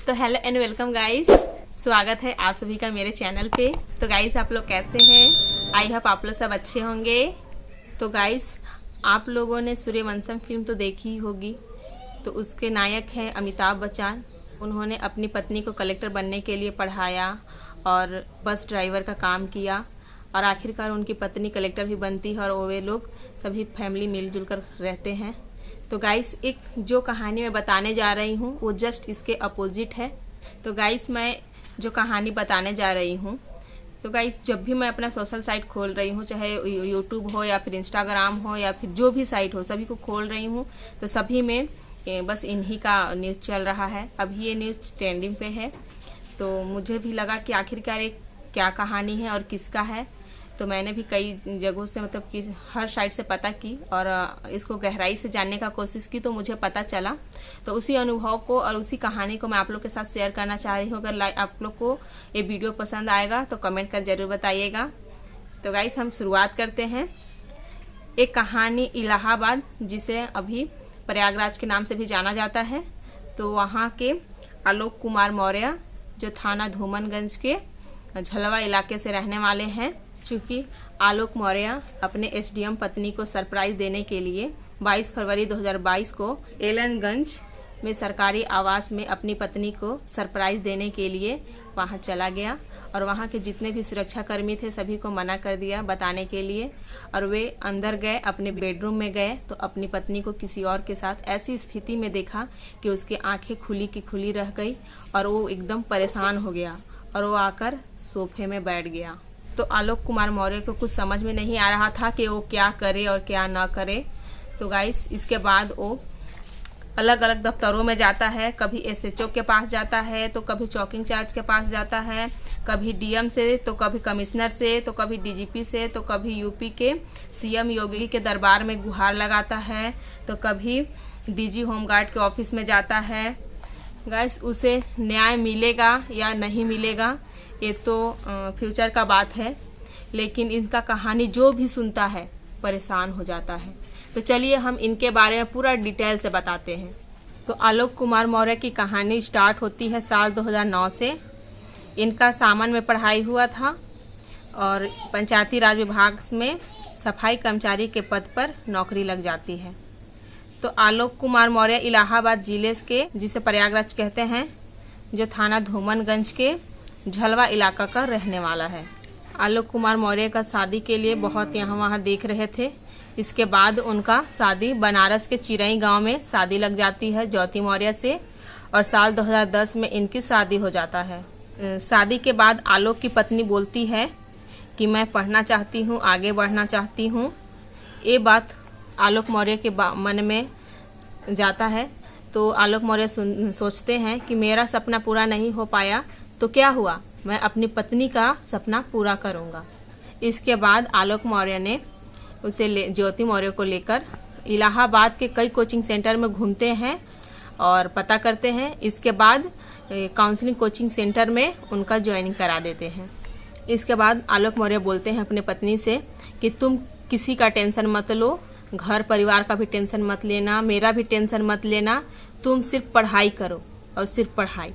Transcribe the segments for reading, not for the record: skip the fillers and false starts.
तो hello and welcome guys, स्वागत है आप सभी का मेरे चैनल पे। तो गाइस आप लोग कैसे हैं? आई होप आप लोग सब अच्छे होंगे। तो गाइस आप लोगों ने सूर्यवंशम फिल्म तो देखी ही होगी। तो उसके नायक हैं अमिताभ बच्चन। उन्होंने अपनी पत्नी को कलेक्टर बनने के लिए पढ़ाया और बस ड्राइवर का काम किया और आखिरकार उनकी पत्नी कलेक्टर भी बनती है और वे लोग सभी फैमिली मिलजुल कर रहते हैं। तो गाइस एक जो कहानी मैं बताने जा रही हूँ वो जस्ट इसके अपोजिट है। तो गाइस मैं जो कहानी बताने जा रही हूँ, तो गाइस जब भी मैं अपना सोशल साइट खोल रही हूँ, चाहे यूट्यूब हो या फिर इंस्टाग्राम हो या फिर जो भी साइट हो, सभी को खोल रही हूँ तो सभी में बस इन्हीं का न्यूज़ चल रहा है। अभी ये न्यूज़ ट्रेंडिंग पे है। तो मुझे भी लगा कि आखिरकार एक क्या कहानी है और किसका है। तो मैंने भी कई जगहों से मतलब कि हर साइड से पता की और इसको गहराई से जानने का कोशिश की, तो मुझे पता चला। तो उसी अनुभव को और उसी कहानी को मैं आप लोग के साथ शेयर करना चाह रही हूँ। अगर आप लोग को ये वीडियो पसंद आएगा तो कमेंट कर जरूर बताइएगा। तो गाइस हम शुरुआत करते हैं। एक कहानी इलाहाबाद, जिसे अभी प्रयागराज के नाम से भी जाना जाता है। तो वहाँ के आलोक कुमार मौर्य, जो थाना धूमनगंज के झलवा इलाके से रहने वाले हैं। चूँकि आलोक मौर्य अपने एसडीएम पत्नी को सरप्राइज देने के लिए 22 फरवरी 2022 को एलनगंज में सरकारी आवास में अपनी पत्नी को सरप्राइज देने के लिए वहां चला गया और वहां के जितने भी सुरक्षाकर्मी थे सभी को मना कर दिया बताने के लिए। और वे अंदर गए, अपने बेडरूम में गए तो अपनी पत्नी को किसी और के साथ ऐसी स्थिति में देखा कि उसकी आंखें खुली की खुली रह गई और वो एकदम परेशान हो गया और वो आकर सोफे में बैठ गया। तो आलोक कुमार मौर्य को कुछ समझ में नहीं आ रहा था कि वो क्या करे और क्या ना करे। तो गाइस इसके बाद वो अलग अलग दफ्तरों में जाता है। कभी एसएचओ के पास जाता है, तो कभी चौकी इंचार्ज के पास जाता है, कभी डीएम से, तो कभी कमिश्नर से, तो कभी डीजीपी से, तो कभी यूपी के सीएम योगी के दरबार में गुहार लगाता है, तो कभी डीजी होमगार्ड के ऑफिस में जाता है। गाइस उसे न्याय मिलेगा या नहीं मिलेगा ये तो फ्यूचर का बात है, लेकिन इनका कहानी जो भी सुनता है परेशान हो जाता है। तो चलिए हम इनके बारे में पूरा डिटेल से बताते हैं। तो आलोक कुमार मौर्य की कहानी स्टार्ट होती है साल 2009 से। इनका सामान में पढ़ाई हुआ था और पंचायती राज विभाग में सफाई कर्मचारी के पद पर नौकरी लग जाती है। तो आलोक कुमार मौर्य इलाहाबाद जिले के, जिसे प्रयागराज कहते हैं, जो थाना धूमनगंज के झलवा इलाका का रहने वाला है। आलोक कुमार मौर्य का शादी के लिए बहुत यहाँ वहाँ देख रहे थे। इसके बाद उनका शादी बनारस के चिरई गांव में शादी लग जाती है ज्योति मौर्य से और साल 2010 में इनकी शादी हो जाता है। शादी के बाद आलोक की पत्नी बोलती है कि मैं पढ़ना चाहती हूँ, आगे बढ़ना चाहती हूँ। ये बात आलोक मौर्य के मन में जाता है। तो आलोक मौर्य सोचते हैं कि मेरा सपना पूरा नहीं हो पाया तो क्या हुआ, मैं अपनी पत्नी का सपना पूरा करूंगा। इसके बाद आलोक मौर्य ने उसे ज्योति मौर्य को लेकर इलाहाबाद के कई कोचिंग सेंटर में घूमते हैं और पता करते हैं। इसके बाद काउंसलिंग कोचिंग सेंटर में उनका ज्वाइनिंग करा देते हैं। इसके बाद आलोक मौर्य बोलते हैं अपनी पत्नी से कि तुम किसी का टेंशन मत लो, घर परिवार का भी टेंशन मत लेना, मेरा भी टेंशन मत लेना, तुम सिर्फ पढ़ाई करो और सिर्फ पढ़ाई।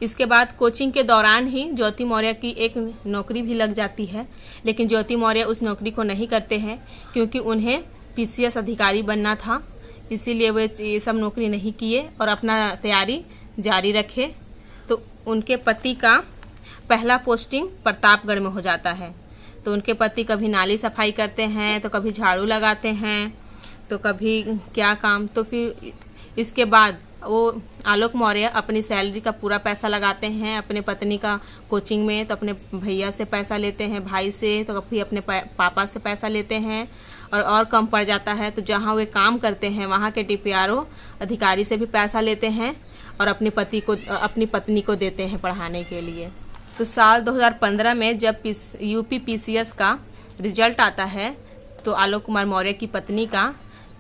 इसके बाद कोचिंग के दौरान ही ज्योति मौर्य की एक नौकरी भी लग जाती है, लेकिन ज्योति मौर्य उस नौकरी को नहीं करते हैं क्योंकि उन्हें पीसीएस अधिकारी बनना था। इसीलिए वे ये सब नौकरी नहीं किए और अपना तैयारी जारी रखे। तो उनके पति का पहला पोस्टिंग प्रतापगढ़ में हो जाता है। तो उनके पति कभी नाली सफाई करते हैं, तो कभी झाड़ू लगाते हैं, तो कभी क्या काम। तो फिर इसके बाद वो आलोक मौर्य अपनी सैलरी का पूरा पैसा लगाते हैं अपने पत्नी का कोचिंग में। तो अपने भैया से पैसा लेते हैं, भाई से, तो कभी अपने पापा से पैसा लेते हैं और कम पड़ जाता है तो जहाँ वे काम करते हैं वहाँ के डीपीआरओ अधिकारी से भी पैसा लेते हैं और अपनी पत्नी को देते हैं पढ़ाने के लिए। तो साल 2015 में जब यूपी पीसीएस का रिजल्ट आता है तो आलोक कुमार मौर्य की पत्नी का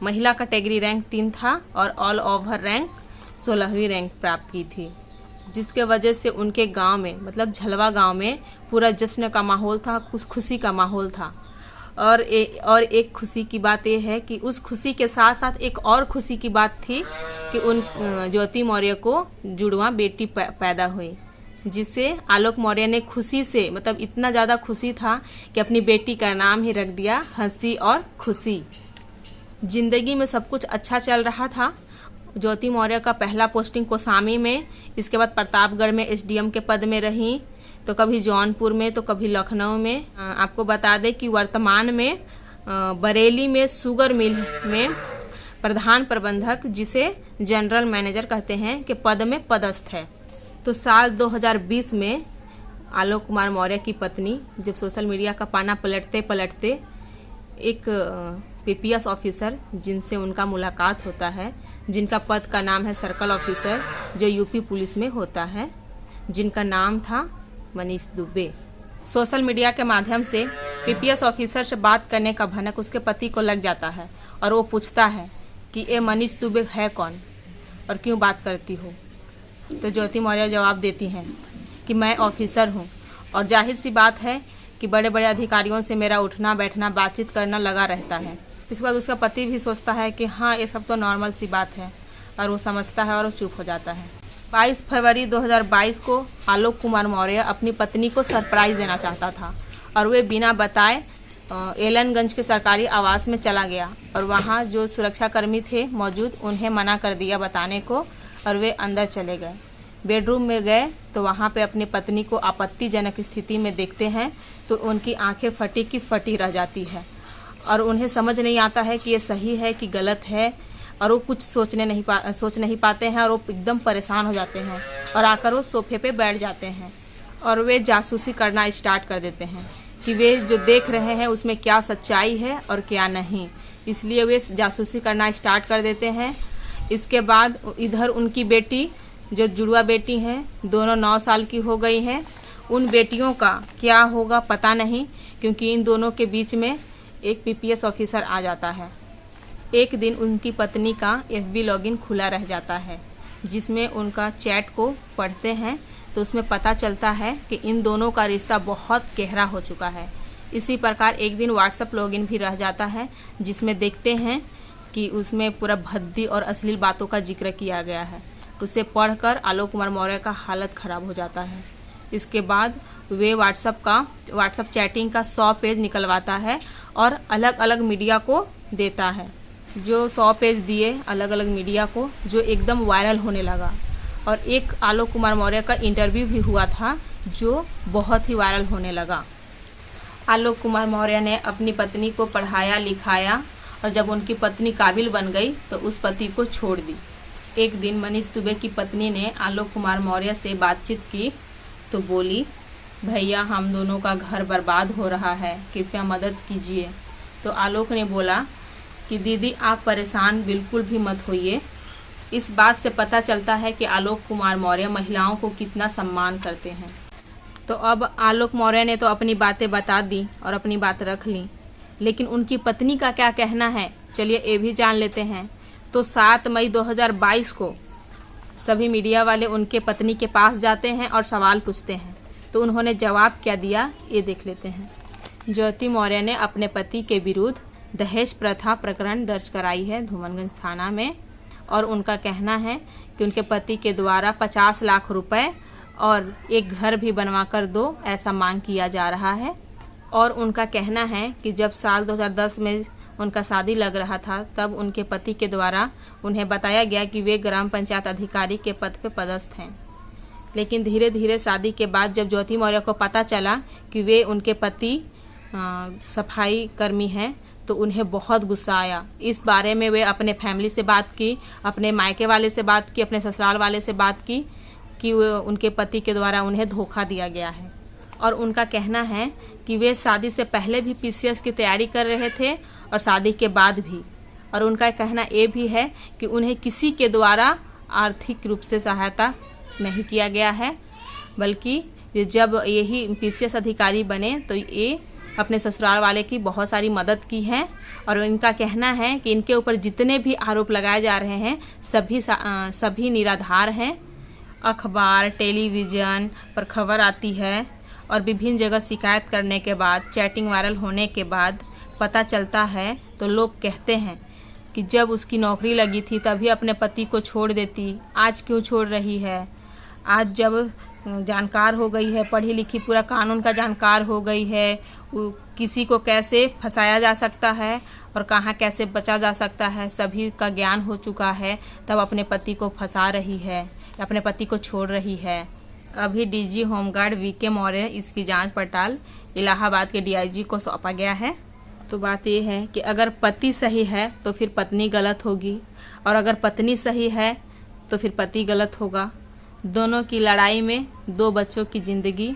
महिला कैटेगरी रैंक 3 था और ऑल ओवर रैंक 16वीं रैंक प्राप्त की थी, जिसके वजह से उनके गांव में मतलब झलवा गांव में पूरा जश्न का माहौल था, खुशी का माहौल था। और एक खुशी की बात ये है कि उस खुशी के साथ साथ एक और खुशी की बात थी कि उन ज्योति मौर्य को जुड़वा बेटी पैदा हुई, जिसे आलोक मौर्य ने खुशी से, मतलब इतना ज्यादा खुशी था कि अपनी बेटी का नाम ही रख दिया हंसी और खुशी। जिंदगी में सब कुछ अच्छा चल रहा था। ज्योति मौर्य का पहला पोस्टिंग कौसामी में, इसके बाद प्रतापगढ़ में एसडीएम के पद में रही, तो कभी जौनपुर में तो कभी लखनऊ में। आपको बता दें कि वर्तमान में बरेली में शुगर मिल में प्रधान प्रबंधक, जिसे जनरल मैनेजर कहते हैं, के पद में पदस्थ है। तो साल 2020 में आलोक कुमार मौर्य की पत्नी जब सोशल मीडिया का पाना पलटते पलटते एक पीपीएस ऑफिसर जिनसे उनका मुलाकात होता है, जिनका पद का नाम है सर्कल ऑफिसर, जो यूपी पुलिस में होता है, जिनका नाम था मनीष दुबे। सोशल मीडिया के माध्यम से पीपीएस ऑफिसर से बात करने का भनक उसके पति को लग जाता है और वो पूछता है कि ये मनीष दुबे है कौन और क्यों बात करती हो। तो ज्योति मौर्य जवाब देती हैं कि मैं ऑफिसर हूँ और जाहिर सी बात है कि बड़े बड़े अधिकारियों से मेरा उठना बैठना बातचीत करना लगा रहता है। इसके बाद उसका पति भी सोचता है कि हाँ, ये सब तो नॉर्मल सी बात है, और वो समझता है और वो चुप हो जाता है। 22 फरवरी 2022 को आलोक कुमार मौर्य अपनी पत्नी को सरप्राइज देना चाहता था और वे बिना बताए एलनगंज के सरकारी आवास में चला गया और वहाँ जो सुरक्षाकर्मी थे मौजूद, उन्हें मना कर दिया बताने को और वे अंदर चले गए। बेडरूम में गए तो वहाँ पे अपनी पत्नी को आपत्तिजनक स्थिति में देखते हैं तो उनकी आंखें फटी की फटी रह जाती है और उन्हें समझ नहीं आता है कि ये सही है कि गलत है, और वो कुछ सोच नहीं पाते हैं और वो एकदम परेशान हो जाते हैं और आकर वो सोफे पे बैठ जाते हैं और वे जासूसी करना स्टार्ट कर देते हैं कि वे जो देख रहे हैं उसमें क्या सच्चाई है और क्या नहीं। इसलिए वे जासूसी करना स्टार्ट कर देते हैं। इसके बाद इधर उनकी बेटी, जो जुड़वा बेटी हैं, दोनों 9 साल की हो गई हैं। उन बेटियों का क्या होगा पता नहीं, क्योंकि इन दोनों के बीच में एक पीपीएस ऑफिसर आ जाता है। एक दिन उनकी पत्नी का एफबी लॉगिन खुला रह जाता है, जिसमें उनका चैट को पढ़ते हैं तो उसमें पता चलता है कि इन दोनों का रिश्ता बहुत गहरा हो चुका है। इसी प्रकार एक दिन व्हाट्सएप लॉगिन भी रह जाता है, जिसमें देखते हैं कि उसमें पूरा भद्दी और अश्लील बातों का जिक्र किया गया है। उसे पढ़कर आलोक कुमार मौर्य का हालत खराब हो जाता है। इसके बाद वे व्हाट्सएप चैटिंग का 100 पेज निकलवाता है और अलग अलग मीडिया को देता है। जो 100 पेज दिए अलग अलग मीडिया को, जो एकदम वायरल होने लगा। और एक आलोक कुमार मौर्य का इंटरव्यू भी हुआ था जो बहुत ही वायरल होने लगा। आलोक कुमार मौर्य ने अपनी पत्नी को पढ़ाया लिखाया और जब उनकी पत्नी काबिल बन गई तो उस पति को छोड़ दी। एक दिन मनीष दुबे की पत्नी ने आलोक कुमार मौर्य से बातचीत की तो बोली, भैया हम दोनों का घर बर्बाद हो रहा है, कृपया मदद कीजिए। तो आलोक ने बोला कि दीदी आप परेशान बिल्कुल भी मत होइए। इस बात से पता चलता है कि आलोक कुमार मौर्य महिलाओं को कितना सम्मान करते हैं। तो अब आलोक मौर्य ने तो अपनी बातें बता दी और अपनी बात रख ली, लेकिन उनकी पत्नी का क्या कहना है चलिए ये भी जान लेते हैं। तो 7 मई 2022 को सभी मीडिया वाले उनके पत्नी के पास जाते हैं और सवाल पूछते हैं। तो उन्होंने जवाब क्या दिया ये देख लेते हैं। ज्योति मौर्य ने अपने पति के विरुद्ध दहेज प्रथा प्रकरण दर्ज कराई है धूमनगंज थाना में, और उनका कहना है कि उनके पति के द्वारा 50 लाख रुपए और एक घर भी बनवा कर दो, ऐसा मांग किया जा रहा है। और उनका कहना है कि जब साल 2010 में उनका शादी लग रहा था तब उनके पति के द्वारा उन्हें बताया गया कि वे ग्राम पंचायत अधिकारी के पद पर पदस्थ हैं, लेकिन धीरे धीरे शादी के बाद जब ज्योति मौर्य को पता चला कि वे उनके पति सफाई कर्मी हैं तो उन्हें बहुत गुस्सा आया। इस बारे में वे अपने फैमिली से बात की, अपने मायके वाले से बात की, अपने ससुराल वाले से बात की कि उनके पति के द्वारा उन्हें धोखा दिया गया है। और उनका कहना है कि वे शादी से पहले भी पीसीएस की तैयारी कर रहे थे और शादी के बाद भी। और उनका कहना ये भी है कि उन्हें किसी के द्वारा आर्थिक रूप से सहायता नहीं किया गया है, बल्कि जब यही पीसीएस अधिकारी बने तो ये अपने ससुराल वाले की बहुत सारी मदद की है। और इनका कहना है कि इनके ऊपर जितने भी आरोप लगाए जा रहे हैं सभी निराधार हैं। अखबार टेलीविज़न पर खबर आती है और विभिन्न जगह शिकायत करने के बाद, चैटिंग वायरल होने के बाद पता चलता है तो लोग कहते हैं कि जब उसकी नौकरी लगी थी तभी अपने पति को छोड़ देती, आज क्यों छोड़ रही है। आज जब जानकार हो गई है, पढ़ी लिखी, पूरा कानून का जानकार हो गई है, किसी को कैसे फंसाया जा सकता है और कहाँ कैसे बचा जा सकता है सभी का ज्ञान हो चुका है, तब अपने पति को फंसा रही है, अपने पति को छोड़ रही है। अभी डीजी होमगार्ड वीके मौर्य इसकी जांच पड़ताल इलाहाबाद के डीआईजी को सौंपा गया है। तो बात यह है कि अगर पति सही है तो फिर पत्नी गलत होगी, और अगर पत्नी सही है तो फिर पति गलत होगा। दोनों की लड़ाई में 2 बच्चों की जिंदगी,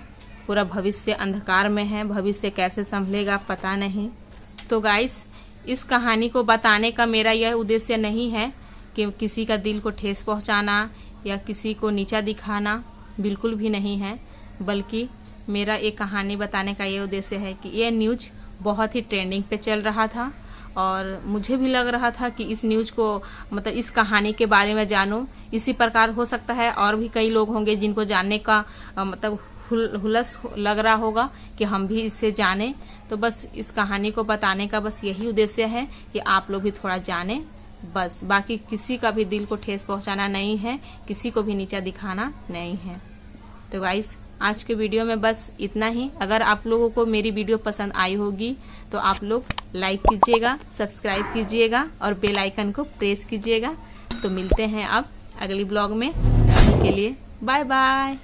पूरा भविष्य अंधकार में है, भविष्य कैसे संभलेगा पता नहीं। तो गाइस, इस कहानी को बताने का मेरा यह उद्देश्य नहीं है कि किसी का दिल को ठेस पहुंचाना या किसी को नीचा दिखाना, बिल्कुल भी नहीं है, बल्कि मेरा एक कहानी बताने का ये उद्देश्य है कि ये न्यूज़ बहुत ही ट्रेंडिंग पे चल रहा था और मुझे भी लग रहा था कि इस न्यूज़ को, मतलब इस कहानी के बारे में जानूं। इसी प्रकार हो सकता है और भी कई लोग होंगे जिनको जानने का मतलब हुलस लग रहा होगा कि हम भी इससे जानें। तो बस इस कहानी को बताने का बस यही उद्देश्य है कि आप लोग भी थोड़ा जानें, बस। बाकी किसी का भी दिल को ठेस पहुंचाना नहीं है, किसी को भी नीचा दिखाना नहीं है। तो गाइस, आज के वीडियो में बस इतना ही। अगर आप लोगों को मेरी वीडियो पसंद आई होगी तो आप लोग लाइक कीजिएगा, सब्सक्राइब कीजिएगा और बेल आइकन को प्रेस कीजिएगा। तो मिलते हैं अब अगली ब्लॉग में, के लिए बाय बाय।